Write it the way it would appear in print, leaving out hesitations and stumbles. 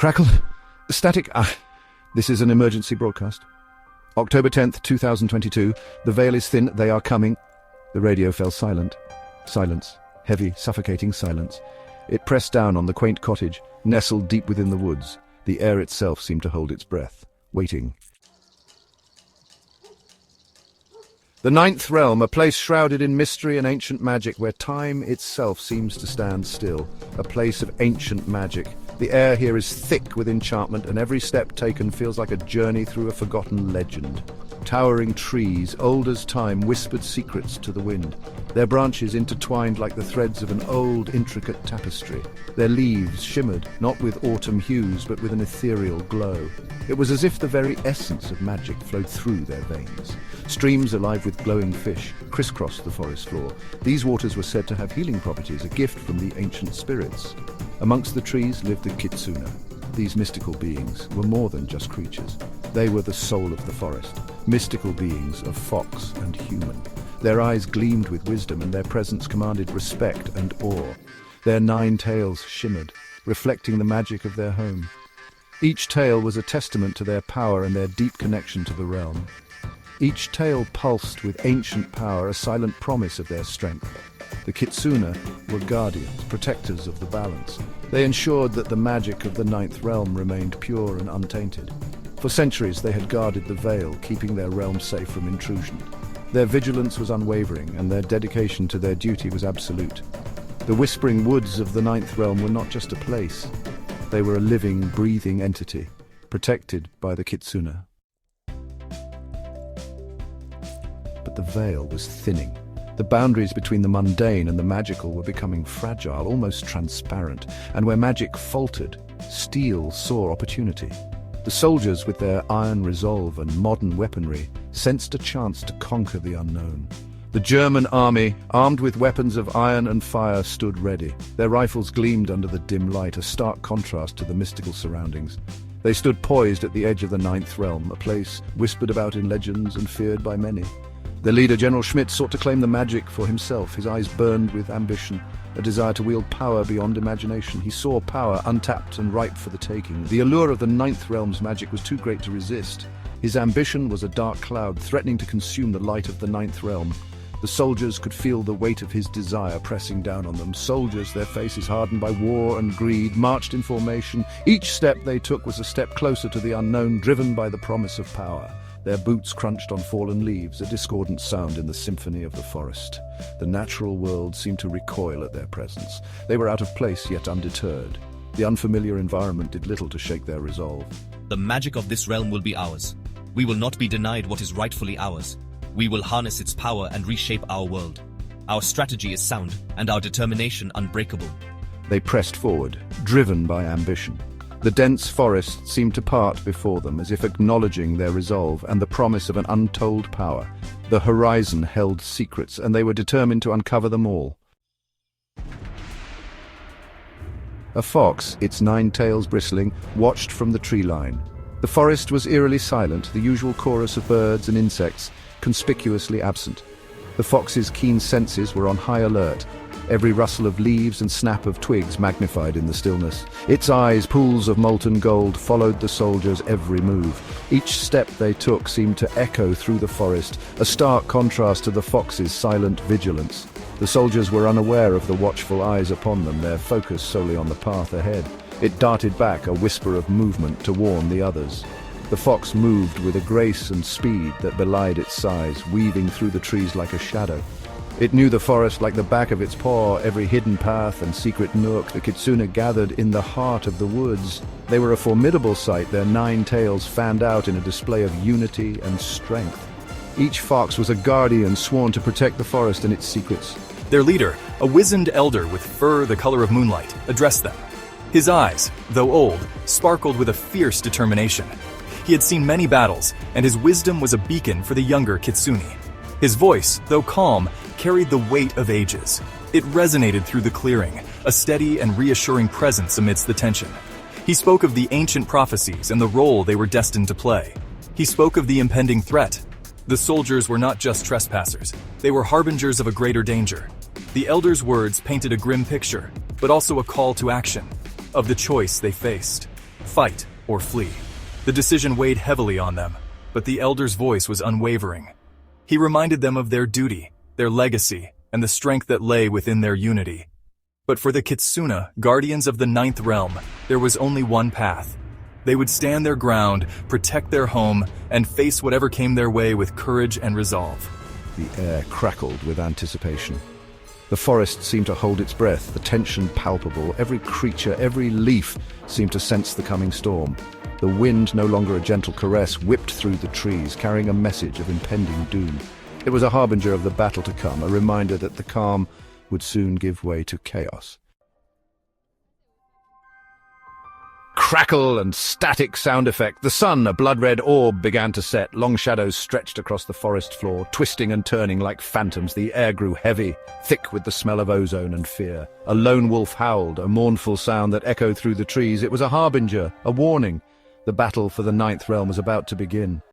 Crackle. Static. This is an emergency broadcast. October 10th, 2022. The veil is thin. They are coming. The radio fell silent. Silence. Heavy, suffocating silence. It pressed down on the quaint cottage, nestled deep within the woods. The air itself seemed to hold its breath, waiting. The Ninth Realm, a place shrouded in mystery and ancient magic where time itself seems to stand still. A place of ancient magic. The air here is thick with enchantment, and every step taken feels like a journey through a forgotten legend. Towering trees, old as time, whispered secrets to the wind. Their branches intertwined like the threads of an old, intricate tapestry. Their leaves shimmered, not with autumn hues, but with an ethereal glow. It was as if the very essence of magic flowed through their veins. Streams alive with glowing fish crisscrossed the forest floor. These waters were said to have healing properties, a gift from the ancient spirits. Amongst the trees lived the Kitsune. These mystical beings were more than just creatures. They were the soul of the forest, mystical beings of fox and human. Their eyes gleamed with wisdom, and their presence commanded respect and awe. Their 9 tails shimmered, reflecting the magic of their home. Each tail was a testament to their power and their deep connection to the realm. Each tail pulsed with ancient power, a silent promise of their strength. The Kitsune were guardians, protectors of the balance. They ensured that the magic of the Ninth Realm remained pure and untainted. For centuries they had guarded the veil, keeping their realm safe from intrusion. Their vigilance was unwavering, and their dedication to their duty was absolute. The whispering woods of the Ninth Realm were not just a place. They were a living, breathing entity, protected by the Kitsune. But the veil was thinning. The boundaries between the mundane and the magical were becoming fragile, almost transparent, and where magic faltered, steel saw opportunity. The soldiers, with their iron resolve and modern weaponry, sensed a chance to conquer the unknown. The German army, armed with weapons of iron and fire, stood ready. Their rifles gleamed under the dim light, a stark contrast to the mystical surroundings. They stood poised at the edge of the Ninth Realm, a place whispered about in legends and feared by many. Their leader, General Schmidt, sought to claim the magic for himself. His eyes burned with ambition, a desire to wield power beyond imagination. He saw power untapped and ripe for the taking. The allure of the Ninth Realm's magic was too great to resist. His ambition was a dark cloud, threatening to consume the light of the Ninth Realm. The soldiers could feel the weight of his desire pressing down on them. Soldiers, their faces hardened by war and greed, marched in formation. Each step they took was a step closer to the unknown, driven by the promise of power. Their boots crunched on fallen leaves, a discordant sound in the symphony of the forest. The natural world seemed to recoil at their presence. They were out of place, yet undeterred. The unfamiliar environment did little to shake their resolve. The magic of this realm will be ours. We will not be denied what is rightfully ours. We will harness its power and reshape our world. Our strategy is sound, and our determination unbreakable. They pressed forward, driven by ambition. The dense forest seemed to part before them, as if acknowledging their resolve and the promise of an untold power. The horizon held secrets, and they were determined to uncover them all. A fox, its 9 tails bristling, watched from the tree line. The forest was eerily silent, the usual chorus of birds and insects conspicuously absent. The fox's keen senses were on high alert, every rustle of leaves and snap of twigs magnified in the stillness. Its eyes, pools of molten gold, followed the soldiers' every move. Each step they took seemed to echo through the forest, a stark contrast to the fox's silent vigilance. The soldiers were unaware of the watchful eyes upon them, their focus solely on the path ahead. It darted back, a whisper of movement to warn the others. The fox moved with a grace and speed that belied its size, weaving through the trees like a shadow. It knew the forest like the back of its paw, every hidden path and secret nook. The Kitsune gathered in the heart of the woods. They were a formidable sight, their 9 tails fanned out in a display of unity and strength. Each fox was a guardian sworn to protect the forest and its secrets. Their leader, a wizened elder with fur the color of moonlight, addressed them. His eyes, though old, sparkled with a fierce determination. He had seen many battles, and his wisdom was a beacon for the younger Kitsune. His voice, though calm, carried the weight of ages. It resonated through the clearing, a steady and reassuring presence amidst the tension. He spoke of the ancient prophecies and the role they were destined to play. He spoke of the impending threat. The soldiers were not just trespassers. They were harbingers of a greater danger. The elder's words painted a grim picture, but also a call to action, of the choice they faced. fight or flee. The decision weighed heavily on them, but the elder's voice was unwavering. He reminded them of their duty, their legacy, and the strength that lay within their unity. But for the Kitsune, guardians of the Ninth Realm, there was only one path. They would stand their ground, protect their home, and face whatever came their way with courage and resolve. The air crackled with anticipation. The forest seemed to hold its breath, the tension palpable. Every creature, every leaf seemed to sense the coming storm. The wind, no longer a gentle caress, whipped through the trees, carrying a message of impending doom. It was a harbinger of the battle to come, a reminder that the calm would soon give way to chaos. Crackle and static sound effect. The sun, a blood-red orb, began to set. Long shadows stretched across the forest floor, twisting and turning like phantoms. The air grew heavy, thick with the smell of ozone and fear. A lone wolf howled, a mournful sound that echoed through the trees. It was a harbinger, a warning. The battle for the Ninth Realm was about to begin.